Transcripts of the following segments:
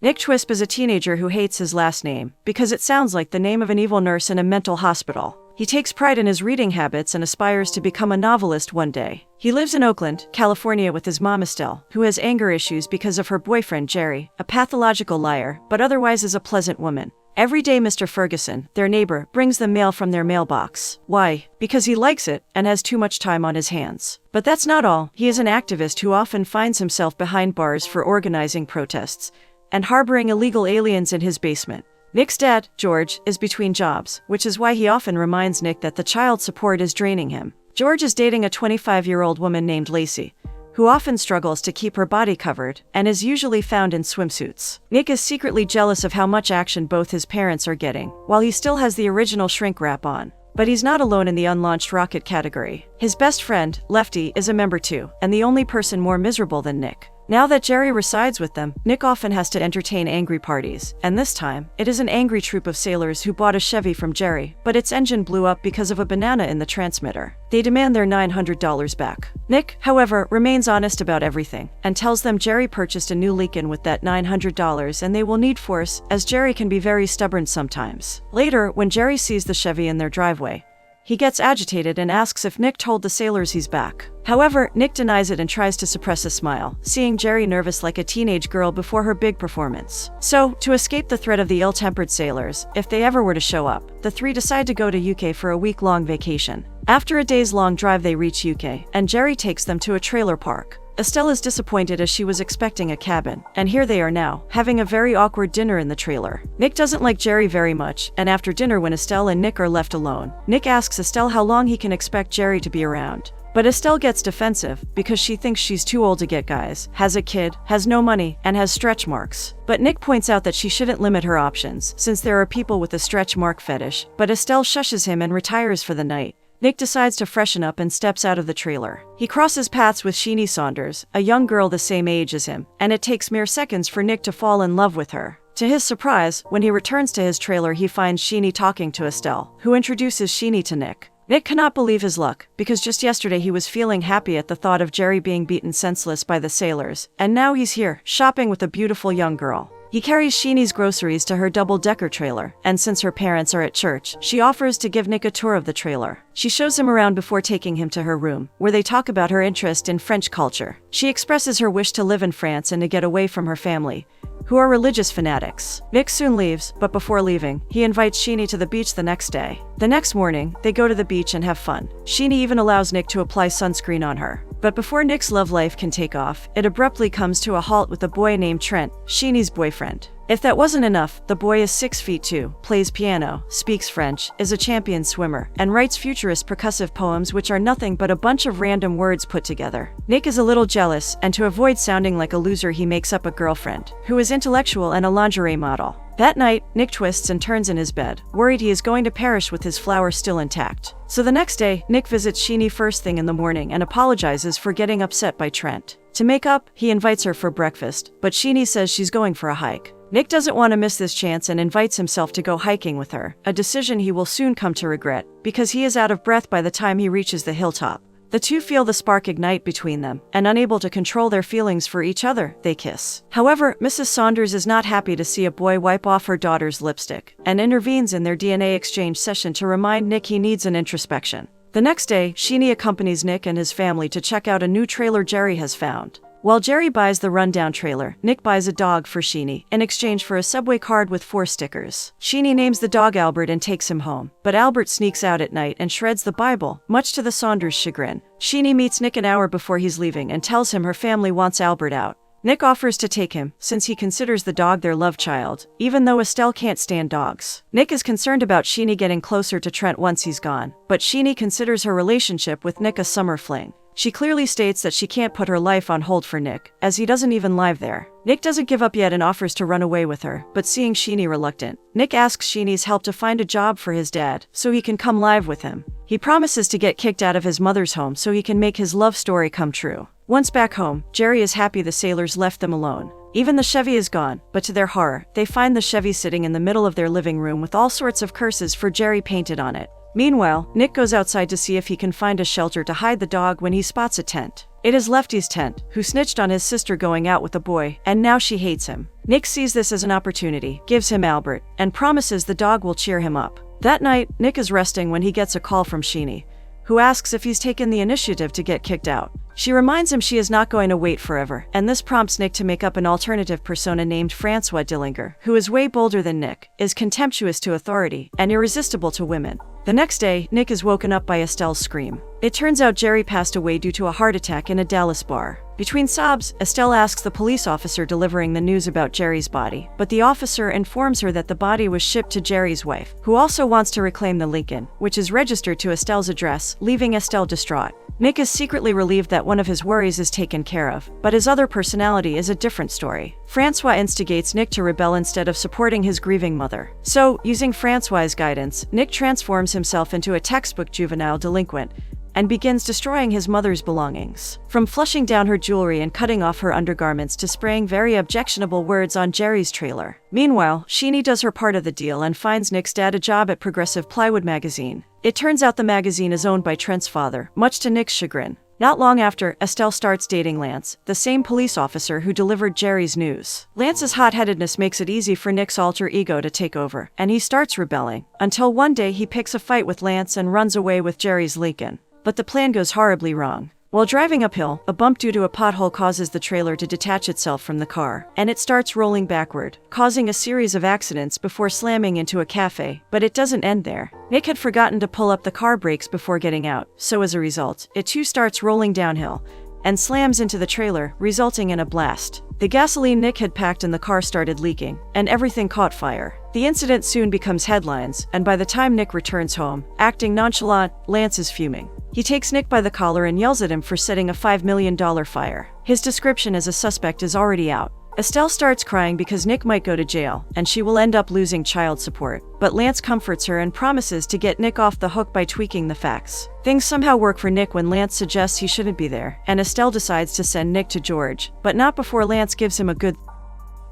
Nick Twisp is a teenager who hates his last name because it sounds like the name of an evil nurse in a mental hospital. He takes pride in his reading habits and aspires to become a novelist one day. He lives in Oakland, California with his mom Estelle, who has anger issues because of her boyfriend Jerry, a pathological liar, but otherwise is a pleasant woman. Every day Mr. Ferguson, their neighbor, brings them mail from their mailbox. Why? Because he likes it and has too much time on his hands. But that's not all. He is an activist who often finds himself behind bars for organizing protests and harboring illegal aliens in his basement. Nick's dad, George, is between jobs, which is why he often reminds Nick that the child support is draining him. George is dating a 25-year-old woman named Lacey, who often struggles to keep her body covered and is usually found in swimsuits. Nick is secretly jealous of how much action both his parents are getting, while he still has the original shrink wrap on. But he's not alone in the unlaunched rocket category. His best friend, Lefty, is a member too, and the only person more miserable than Nick. Now that Jerry resides with them, Nick often has to entertain angry parties, and this time, it is an angry troop of sailors who bought a Chevy from Jerry, but its engine blew up because of a banana in the transmitter. They demand their $900 back. Nick, however, remains honest about everything, and tells them Jerry purchased a new Lincoln with that $900 and they will need force, as Jerry can be very stubborn sometimes. Later, when Jerry sees the Chevy in their driveway, he gets agitated and asks if Nick told the sailors he's back. However, Nick denies it and tries to suppress a smile, seeing Jerry nervous like a teenage girl before her big performance. So, to escape the threat of the ill-tempered sailors, if they ever were to show up, the three decide to go to UK for a week-long vacation. After a days-long drive they reach UK, and Jerry takes them to a trailer park. Estelle is disappointed as she was expecting a cabin, and here they are now, having a very awkward dinner in the trailer. Nick doesn't like Jerry very much, and after dinner when Estelle and Nick are left alone, Nick asks Estelle how long he can expect Jerry to be around. But Estelle gets defensive because she thinks she's too old to get guys, has a kid, has no money, and has stretch marks. But Nick points out that she shouldn't limit her options, since there are people with a stretch mark fetish, but Estelle shushes him and retires for the night. Nick decides to freshen up and steps out of the trailer. He crosses paths with Sheeni Saunders, a young girl the same age as him, and it takes mere seconds for Nick to fall in love with her. To his surprise, when he returns to his trailer he finds Sheeni talking to Estelle, who introduces Sheeni to Nick. Nick cannot believe his luck, because just yesterday he was feeling happy at the thought of Jerry being beaten senseless by the sailors, and now he's here, shopping with a beautiful young girl. He carries Sheeni's groceries to her double-decker trailer, and since her parents are at church, she offers to give Nick a tour of the trailer. She shows him around before taking him to her room, where they talk about her interest in French culture. She expresses her wish to live in France and to get away from her family, who are religious fanatics. Nick soon leaves, but before leaving, he invites Sheeni to the beach the next day. The next morning, they go to the beach and have fun. Sheeni even allows Nick to apply sunscreen on her. But before Nick's love life can take off, it abruptly comes to a halt with a boy named Trent, Sheeni's boyfriend. If that wasn't enough, the boy is 6 feet 2, plays piano, speaks French, is a champion swimmer, and writes futurist percussive poems which are nothing but a bunch of random words put together. Nick is a little jealous, and to avoid sounding like a loser he makes up a girlfriend, who is intellectual and a lingerie model. That night, Nick twists and turns in his bed, worried he is going to perish with his flower still intact. So the next day, Nick visits Sheeni first thing in the morning and apologizes for getting upset by Trent. To make up, he invites her for breakfast, but Sheeni says she's going for a hike. Nick doesn't want to miss this chance and invites himself to go hiking with her, a decision he will soon come to regret, because he is out of breath by the time he reaches the hilltop. The two feel the spark ignite between them, and unable to control their feelings for each other, they kiss. However, Mrs. Saunders is not happy to see a boy wipe off her daughter's lipstick, and intervenes in their DNA exchange session to remind Nick he needs an introspection. The next day, Sheeni accompanies Nick and his family to check out a new trailer Jerry has found. While Jerry buys the rundown trailer, Nick buys a dog for Sheeni, in exchange for a Subway card with 4 stickers. Sheeni names the dog Albert and takes him home, but Albert sneaks out at night and shreds the Bible, much to the Saunders' chagrin. Sheeni meets Nick an hour before he's leaving and tells him her family wants Albert out. Nick offers to take him, since he considers the dog their love child, even though Estelle can't stand dogs. Nick is concerned about Sheeni getting closer to Trent once he's gone, but Sheeni considers her relationship with Nick a summer fling. She clearly states that she can't put her life on hold for Nick, as he doesn't even live there. Nick doesn't give up yet and offers to run away with her, but seeing Sheeni reluctant, Nick asks Sheeni's help to find a job for his dad, so he can come live with him. He promises to get kicked out of his mother's home so he can make his love story come true. Once back home, Jerry is happy the sailors left them alone. Even the Chevy is gone, but to their horror, they find the Chevy sitting in the middle of their living room with all sorts of curses for Jerry painted on it. Meanwhile, Nick goes outside to see if he can find a shelter to hide the dog when he spots a tent. It is Lefty's tent, who snitched on his sister going out with a boy, and now she hates him. Nick sees this as an opportunity, gives him Albert, and promises the dog will cheer him up. That night, Nick is resting when he gets a call from Sheeni, who asks if he's taken the initiative to get kicked out. She reminds him she is not going to wait forever, and this prompts Nick to make up an alternative persona named Francois Dillinger, who is way bolder than Nick, is contemptuous to authority, and irresistible to women. The next day, Nick is woken up by Estelle's scream. It turns out Jerry passed away due to a heart attack in a Dallas bar. Between sobs, Estelle asks the police officer delivering the news about Jerry's body, but the officer informs her that the body was shipped to Jerry's wife, who also wants to reclaim the Lincoln, which is registered to Estelle's address, leaving Estelle distraught. Nick is secretly relieved that one of his worries is taken care of, but his other personality is a different story. Francois instigates Nick to rebel instead of supporting his grieving mother. So, using Francois's guidance, Nick transforms himself into a textbook juvenile delinquent and begins destroying his mother's belongings. From flushing down her jewelry and cutting off her undergarments to spraying very objectionable words on Jerry's trailer. Meanwhile, Sheeni does her part of the deal and finds Nick's dad a job at Progressive Plywood magazine. It turns out the magazine is owned by Trent's father, much to Nick's chagrin. Not long after, Estelle starts dating Lance, the same police officer who delivered Jerry's news. Lance's hot-headedness makes it easy for Nick's alter ego to take over, and he starts rebelling, until one day he picks a fight with Lance and runs away with Jerry's Lincoln. But the plan goes horribly wrong. While driving uphill, a bump due to a pothole causes the trailer to detach itself from the car, and it starts rolling backward, causing a series of accidents before slamming into a cafe, but it doesn't end there. Nick had forgotten to pull up the car brakes before getting out, so as a result, it too starts rolling downhill, and slams into the trailer, resulting in a blast. The gasoline Nick had packed in the car started leaking, and everything caught fire. The incident soon becomes headlines, and by the time Nick returns home, acting nonchalant, Lance is fuming. He takes Nick by the collar and yells at him for setting a $5 million fire. His description as a suspect is already out. Estelle starts crying because Nick might go to jail, and she will end up losing child support. But Lance comforts her and promises to get Nick off the hook by tweaking the facts. Things somehow work for Nick when Lance suggests he shouldn't be there, and Estelle decides to send Nick to George, but not before Lance gives him a good.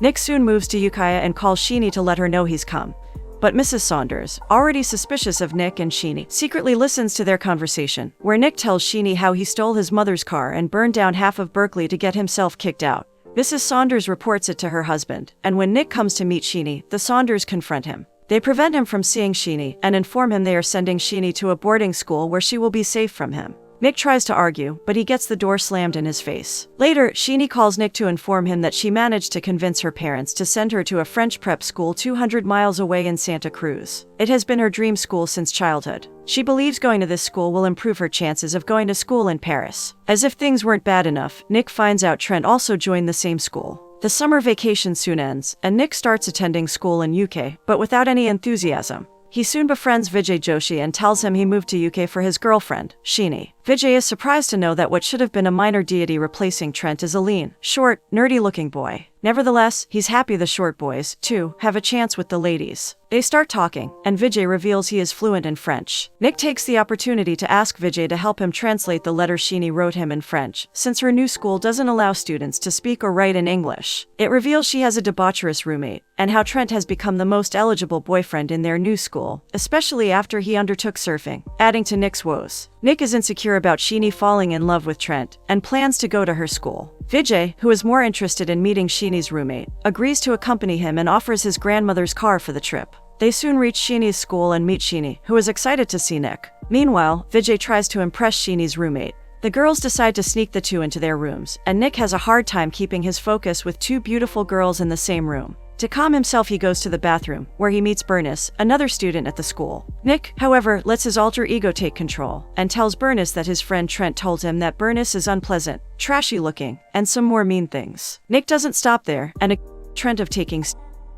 Nick soon moves to Ukiah and calls Sheeni to let her know he's come. But Mrs. Saunders, already suspicious of Nick and Sheeni, secretly listens to their conversation, where Nick tells Sheeni how he stole his mother's car and burned down half of Berkeley to get himself kicked out. Mrs. Saunders reports it to her husband, and when Nick comes to meet Sheeni, the Saunders confront him. They prevent him from seeing Sheeni and inform him they are sending Sheeni to a boarding school where she will be safe from him. Nick tries to argue, but he gets the door slammed in his face. Later, Sheeni calls Nick to inform him that she managed to convince her parents to send her to a French prep school 200 miles away in Santa Cruz. It has been her dream school since childhood. She believes going to this school will improve her chances of going to school in Paris. As if things weren't bad enough, Nick finds out Trent also joined the same school. The summer vacation soon ends, and Nick starts attending school in UK, but without any enthusiasm. He soon befriends Vijay Joshi and tells him he moved to UK for his girlfriend, Sheeni. Vijay is surprised to know that what should have been a minor deity replacing Trent is a lean, short, nerdy-looking boy. Nevertheless, he's happy the short boys, too, have a chance with the ladies. They start talking, and Vijay reveals he is fluent in French. Nick takes the opportunity to ask Vijay to help him translate the letter Sheeni wrote him in French, since her new school doesn't allow students to speak or write in English. It reveals she has a debaucherous roommate, and how Trent has become the most eligible boyfriend in their new school, especially after he undertook surfing, adding to Nick's woes. Nick is insecure about Sheeni falling in love with Trent, and plans to go to her school. Vijay, who is more interested in meeting Sheeni's roommate, agrees to accompany him and offers his grandmother's car for the trip. They soon reach Sheeni's school and meet Sheeni, who is excited to see Nick. Meanwhile, Vijay tries to impress Sheeni's roommate. The girls decide to sneak the two into their rooms, and Nick has a hard time keeping his focus with two beautiful girls in the same room. To calm himself, he goes to the bathroom, where he meets Bernice, another student at the school. Nick, however, lets his alter ego take control, and tells Bernice that his friend Trent told him that Bernice is unpleasant, trashy-looking, and some more mean things. Nick doesn't stop there, and accuses Trent of taking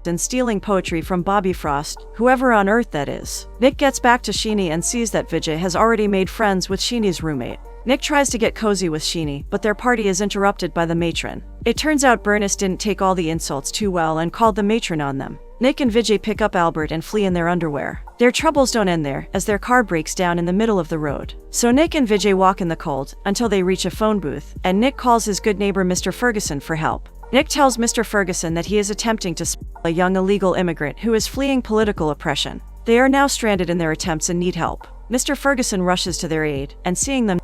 and stealing poetry from Bobby Frost, whoever on earth that is. Nick gets back to Sheeni and sees that Vijay has already made friends with Sheeni's roommate. Nick tries to get cozy with Sheeni, but their party is interrupted by the matron. It turns out Bernice didn't take all the insults too well and called the matron on them. Nick and Vijay pick up Albert and flee in their underwear. Their troubles don't end there, as their car breaks down in the middle of the road. So Nick and Vijay walk in the cold, until they reach a phone booth, and Nick calls his good neighbor Mr. Ferguson for help. Nick tells Mr. Ferguson that he is attempting to spy a young illegal immigrant who is fleeing political oppression. They are now stranded in their attempts and need help. Mr. Ferguson rushes to their aid, and seeing them,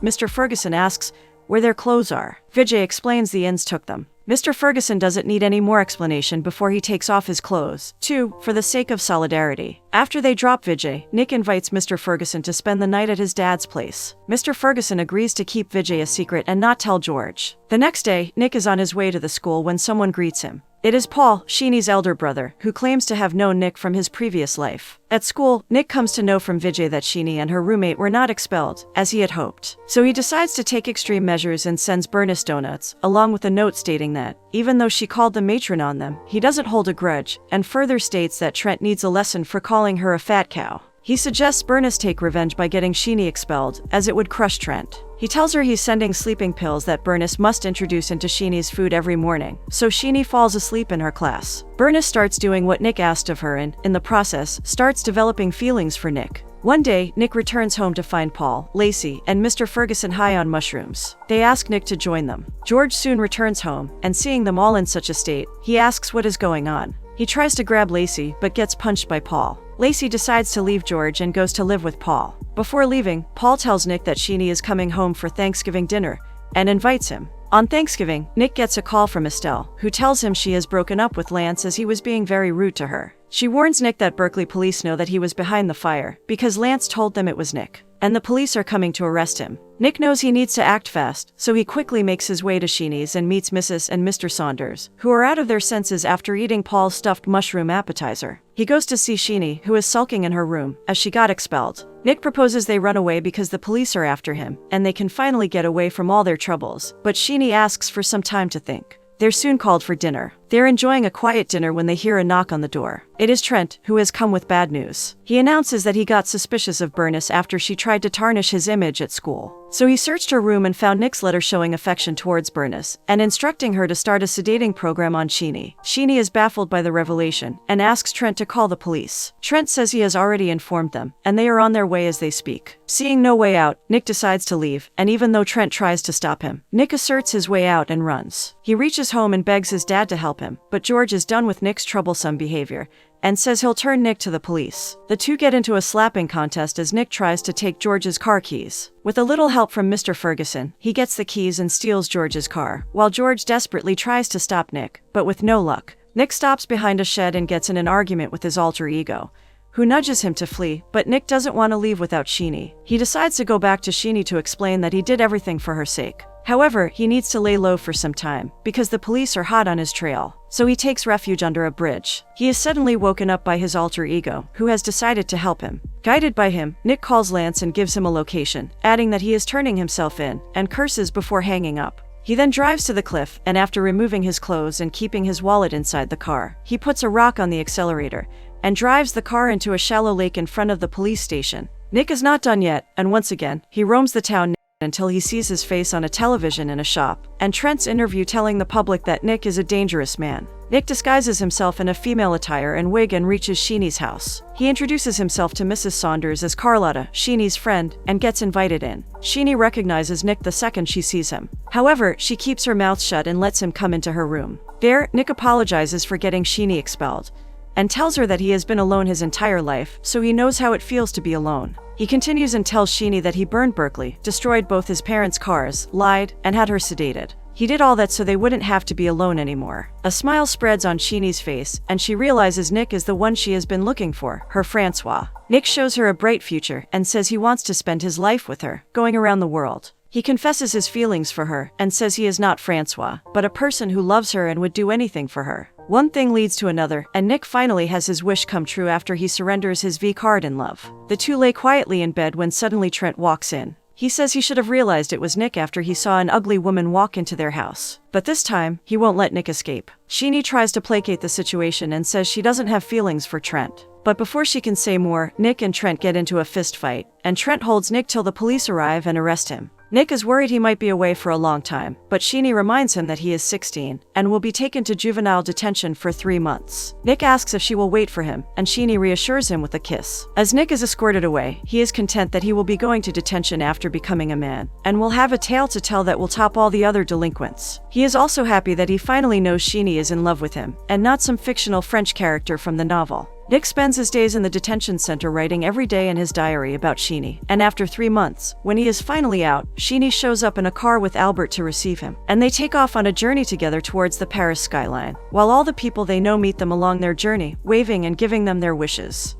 Mr. Ferguson asks, where their clothes are. Vijay explains the ins took them. Mr. Ferguson doesn't need any more explanation before he takes off his clothes, too, for the sake of solidarity. After they drop Vijay, Nick invites Mr. Ferguson to spend the night at his dad's place. Mr. Ferguson agrees to keep Vijay a secret and not tell George. The next day, Nick is on his way to the school when someone greets him. It is Paul, Sheenie's elder brother, who claims to have known Nick from his previous life. At school, Nick comes to know from Vijay that Sheeni and her roommate were not expelled, as he had hoped. So he decides to take extreme measures and sends Bernice donuts, along with a note stating that, even though she called the matron on them, he doesn't hold a grudge, and further states that Trent needs a lesson for calling her a fat cow. He suggests Bernice take revenge by getting Sheeni expelled, as it would crush Trent. He tells her he's sending sleeping pills that Bernice must introduce into Sheenie's food every morning, so Sheeni falls asleep in her class. Bernice starts doing what Nick asked of her and, in the process, starts developing feelings for Nick. One day, Nick returns home to find Paul, Lacey, and Mr. Ferguson high on mushrooms. They ask Nick to join them. George soon returns home, and seeing them all in such a state, he asks what is going on. He tries to grab Lacey, but gets punched by Paul. Lacey decides to leave George and goes to live with Paul. Before leaving, Paul tells Nick that Sheeni is coming home for Thanksgiving dinner, and invites him. On Thanksgiving, Nick gets a call from Estelle, who tells him she has broken up with Lance as he was being very rude to her. She warns Nick that Berkeley police know that he was behind the fire, because Lance told them it was Nick, and the police are coming to arrest him. Nick knows he needs to act fast, so he quickly makes his way to Sheenie's and meets Mrs. and Mr. Saunders, who are out of their senses after eating Paul's stuffed mushroom appetizer. He goes to see Sheeni, who is sulking in her room, as she got expelled. Nick proposes they run away because the police are after him, and they can finally get away from all their troubles, but Sheeni asks for some time to think. They're soon called for dinner. They're enjoying a quiet dinner when they hear a knock on the door. It is Trent, who has come with bad news. He announces that he got suspicious of Bernice after she tried to tarnish his image at school. So he searched her room and found Nick's letter showing affection towards Bernice, and instructing her to start a sedating program on Sheeni. Sheeni is baffled by the revelation, and asks Trent to call the police. Trent says he has already informed them, and they are on their way as they speak. Seeing no way out, Nick decides to leave, and even though Trent tries to stop him, Nick asserts his way out and runs. He reaches home and begs his dad to help him, but George is done with Nick's troublesome behavior, and says he'll turn Nick to the police. The two get into a slapping contest as Nick tries to take George's car keys. With a little help from Mr. Ferguson, he gets the keys and steals George's car, while George desperately tries to stop Nick, but with no luck. Nick stops behind a shed and gets in an argument with his alter ego, who nudges him to flee, but Nick doesn't want to leave without Sheeni. He decides to go back to Sheeni to explain that he did everything for her sake. However, he needs to lay low for some time, because the police are hot on his trail. So he takes refuge under a bridge. He is suddenly woken up by his alter ego, who has decided to help him. Guided by him, Nick calls Lance and gives him a location, adding that he is turning himself in, and curses before hanging up. He then drives to the cliff, and after removing his clothes and keeping his wallet inside the car, he puts a rock on the accelerator, and drives the car into a shallow lake in front of the police station. Nick is not done yet, and once again, he roams the town until he sees his face on a television in a shop, and Trent's interview telling the public that Nick is a dangerous man. Nick disguises himself in a female attire and wig and reaches Sheenie's house. He introduces himself to Mrs. Saunders as Carlotta, Sheenie's friend, and gets invited in. Sheeni recognizes Nick the second she sees him. However, she keeps her mouth shut and lets him come into her room. There, Nick apologizes for getting Sheeni expelled, and tells her that he has been alone his entire life, so he knows how it feels to be alone. He continues and tells Sheeni that he burned Berkeley, destroyed both his parents' cars, lied, and had her sedated. He did all that so they wouldn't have to be alone anymore. A smile spreads on Sheenie's face, and she realizes Nick is the one she has been looking for, her Francois. Nick shows her a bright future, and says he wants to spend his life with her, going around the world. He confesses his feelings for her, and says he is not Francois, but a person who loves her and would do anything for her. One thing leads to another, and Nick finally has his wish come true after he surrenders his V card in love. The two lay quietly in bed when suddenly Trent walks in. He says he should have realized it was Nick after he saw an ugly woman walk into their house. But this time, he won't let Nick escape. Sheeni tries to placate the situation and says she doesn't have feelings for Trent. But before she can say more, Nick and Trent get into a fist fight, and Trent holds Nick till the police arrive and arrest him. Nick is worried he might be away for a long time, but Sheeni reminds him that he is 16 and will be taken to juvenile detention for 3 months. Nick asks if she will wait for him, and Sheeni reassures him with a kiss. As Nick is escorted away, he is content that he will be going to detention after becoming a man, and will have a tale to tell that will top all the other delinquents. He is also happy that he finally knows Sheeni is in love with him, and not some fictional French character from the novel. Nick spends his days in the detention center writing every day in his diary about Sheeni. And after 3 months, when he is finally out, Sheeni shows up in a car with Albert to receive him. And they take off on a journey together towards the Paris skyline, while all the people they know meet them along their journey, waving and giving them their wishes.